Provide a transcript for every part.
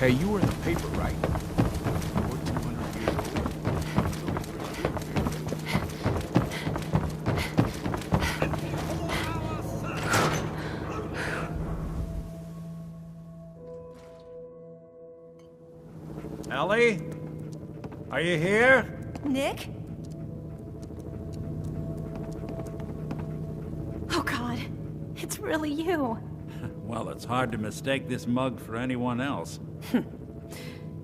Hey, you were in the paper, right? You're 200 years old. Ellie? Are you here? Nick? Oh God, it's really you. Well, it's hard to mistake this mug for anyone else.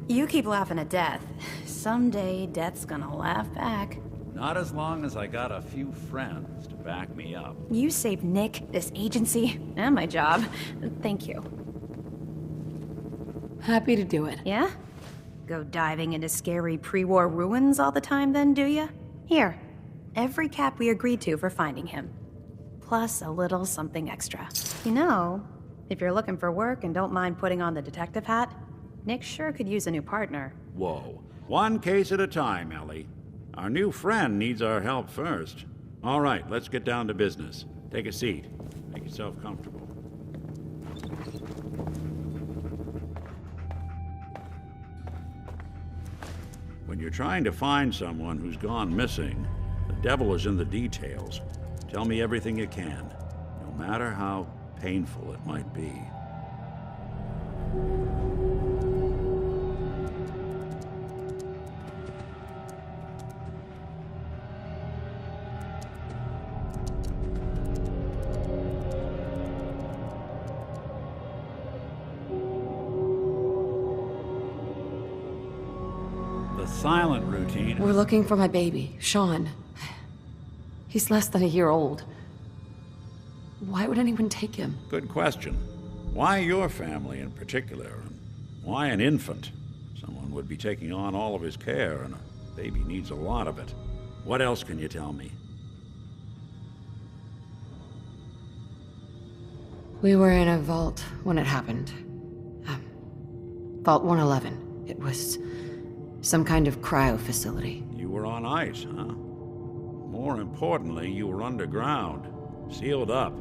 You keep laughing at death. Someday, death's gonna laugh back. Not as long as I got a few friends to back me up. You saved Nick, this agency, and my job. Thank you. Happy to do it. Yeah? Go diving into scary pre-war ruins all the time then, do ya? Here, every cap we agreed to for finding him. Plus a little something extra. You know, if you're looking for work and don't mind putting on the detective hat, Nick sure could use a new partner. Whoa. One case at a time, Ellie. Our new friend needs our help first. All right, let's get down to business. Take a seat. Make yourself comfortable. When you're trying to find someone who's gone missing, the devil is in the details. Tell me everything you can, no matter how painful it might be. The silent routine. We're looking for my baby, Sean. He's less than a year old. Why would anyone take him? Good question. Why your family in particular? And why an infant? Someone would be taking on all of his care, and a baby needs a lot of it. What else can you tell me? We were in a vault when it happened. Vault 111. It was some kind of cryo facility. You were on ice, huh? More importantly, you were underground, sealed up.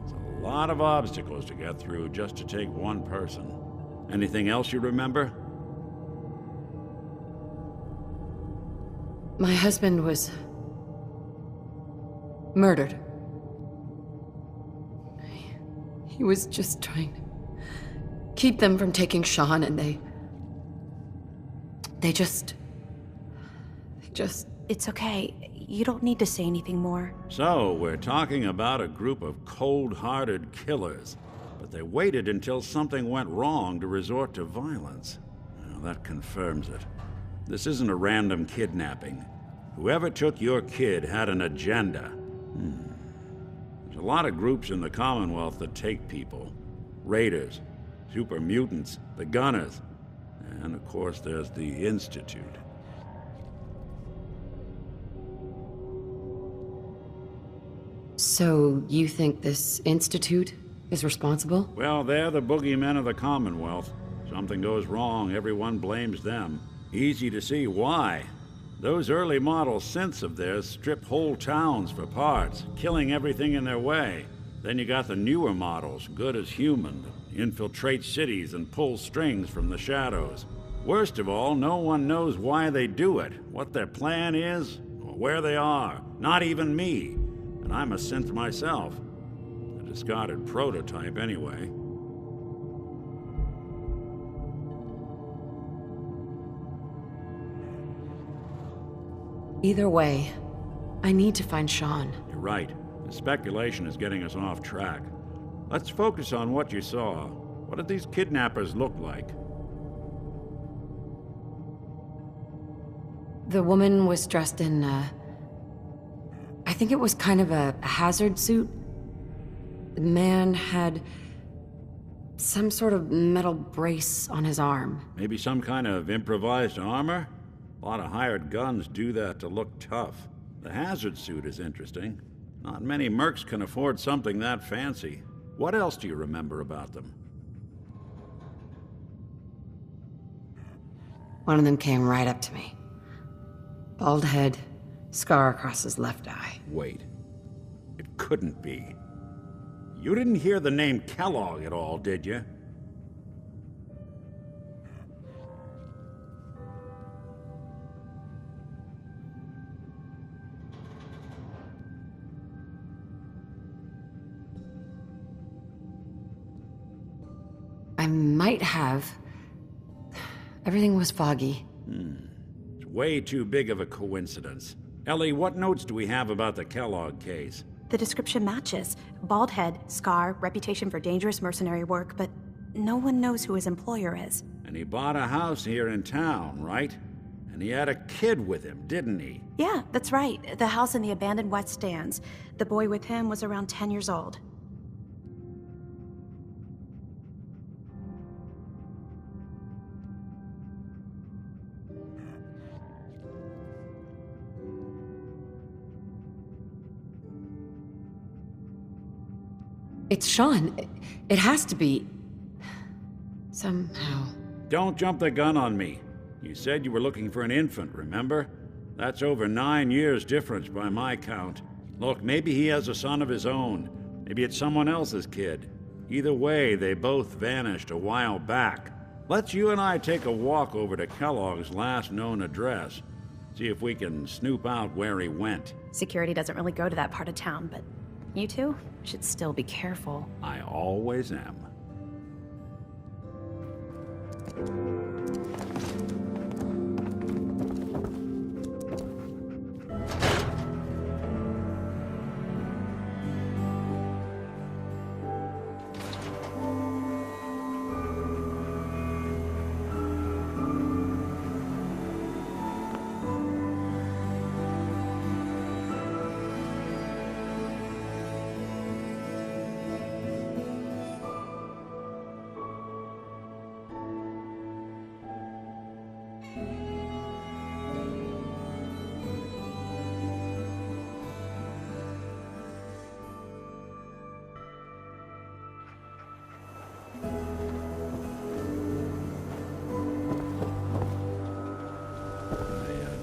It's a lot of obstacles to get through just to take one person. Anything else you remember? My husband was murdered. He was just trying to keep them from taking Sean, and they just... It's okay. You don't need to say anything more. So, we're talking about a group of cold-hearted killers, but they waited until something went wrong to resort to violence. Well, that confirms it. This isn't a random kidnapping. Whoever took your kid had an agenda. There's a lot of groups in the Commonwealth that take people. Raiders, super mutants, the Gunners, and of course there's the Institute. So, you think this institute is responsible? Well, they're the boogeymen of the Commonwealth. Something goes wrong, everyone blames them. Easy to see why. Those early model synths of theirs strip whole towns for parts, killing everything in their way. Then you got the newer models, good as human, that infiltrate cities and pull strings from the shadows. Worst of all, no one knows why they do it, what their plan is, or where they are. Not even me. And I'm a synth myself. A discarded prototype, anyway. Either way, I need to find Sean. You're right. The speculation is getting us off track. Let's focus on what you saw. What did these kidnappers look like? The woman was dressed in, I think it was kind of a hazard suit. The man had some sort of metal brace on his arm. Maybe some kind of improvised armor? A lot of hired guns do that to look tough. The hazard suit is interesting. Not many mercs can afford something that fancy. What else do you remember about them? One of them came right up to me. Bald head, scar across his left eye. Wait. It couldn't be. You didn't hear the name Kellogg at all, did you? I might have. Everything was foggy. It's way too big of a coincidence. Ellie, what notes do we have about the Kellogg case? The description matches. Bald head, scar, reputation for dangerous mercenary work, but no one knows who his employer is. And he bought a house here in town, right? And he had a kid with him, didn't he? Yeah, that's right. The house in the abandoned West Stands. The boy with him was around 10 years old. It's Sean. It has to be. Somehow. Don't jump the gun on me. You said you were looking for an infant, remember? That's over 9 years difference by my count. Look, maybe he has a son of his own. Maybe it's someone else's kid. Either way, they both vanished a while back. Let's you and I take a walk over to Kellogg's last known address. See if we can snoop out where he went. Security doesn't really go to that part of town, but you two should still be careful. I always am.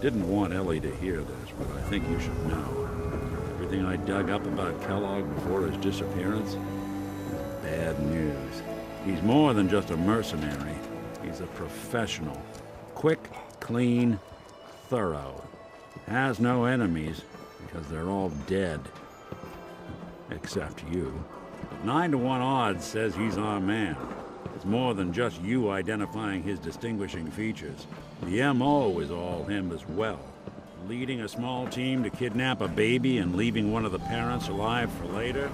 Didn't want Ellie to hear this, but I think you should know. Everything I dug up about Kellogg before his disappearance is bad news. He's more than just a mercenary. He's a professional. Quick, clean, thorough. Has no enemies because they're all dead. Except you. But 9 to 1 odds says he's our man. It's more than just you identifying his distinguishing features. The M.O. is all him as well. Leading a small team to kidnap a baby and leaving one of the parents alive for later?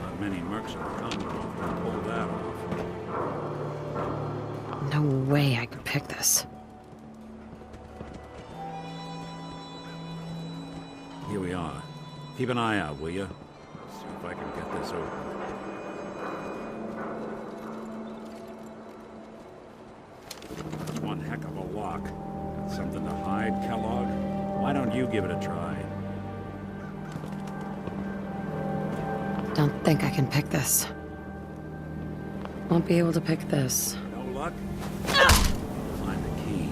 Not many mercs in the Commonwealth can pull that off. No way I could pick this. Here we are. Keep an eye out, will you? See if I can get this open. That's one heck of a lock. Got something to hide, Kellogg? Why don't you give it a try? Don't think I can pick this. Won't be able to pick this. No luck? Find the key.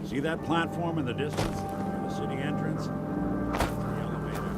See that platform in the distance? Near the city entrance? The elevator.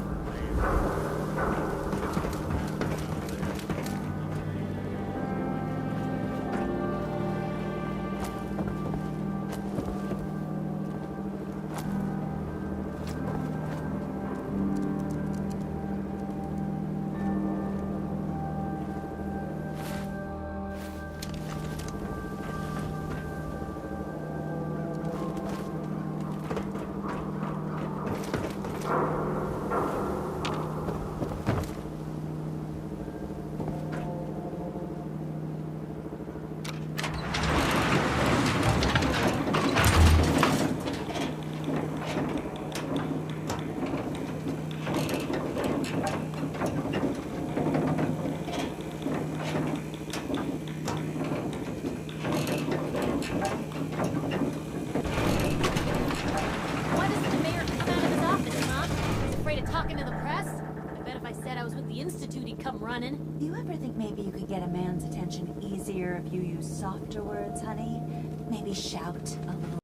Why doesn't the mayor come out of his office, huh? He's afraid of talking to the press? I bet if I said I was with the Institute, he'd come running. Do you ever think maybe you could get a man's attention easier if you use softer words, honey? Maybe shout a little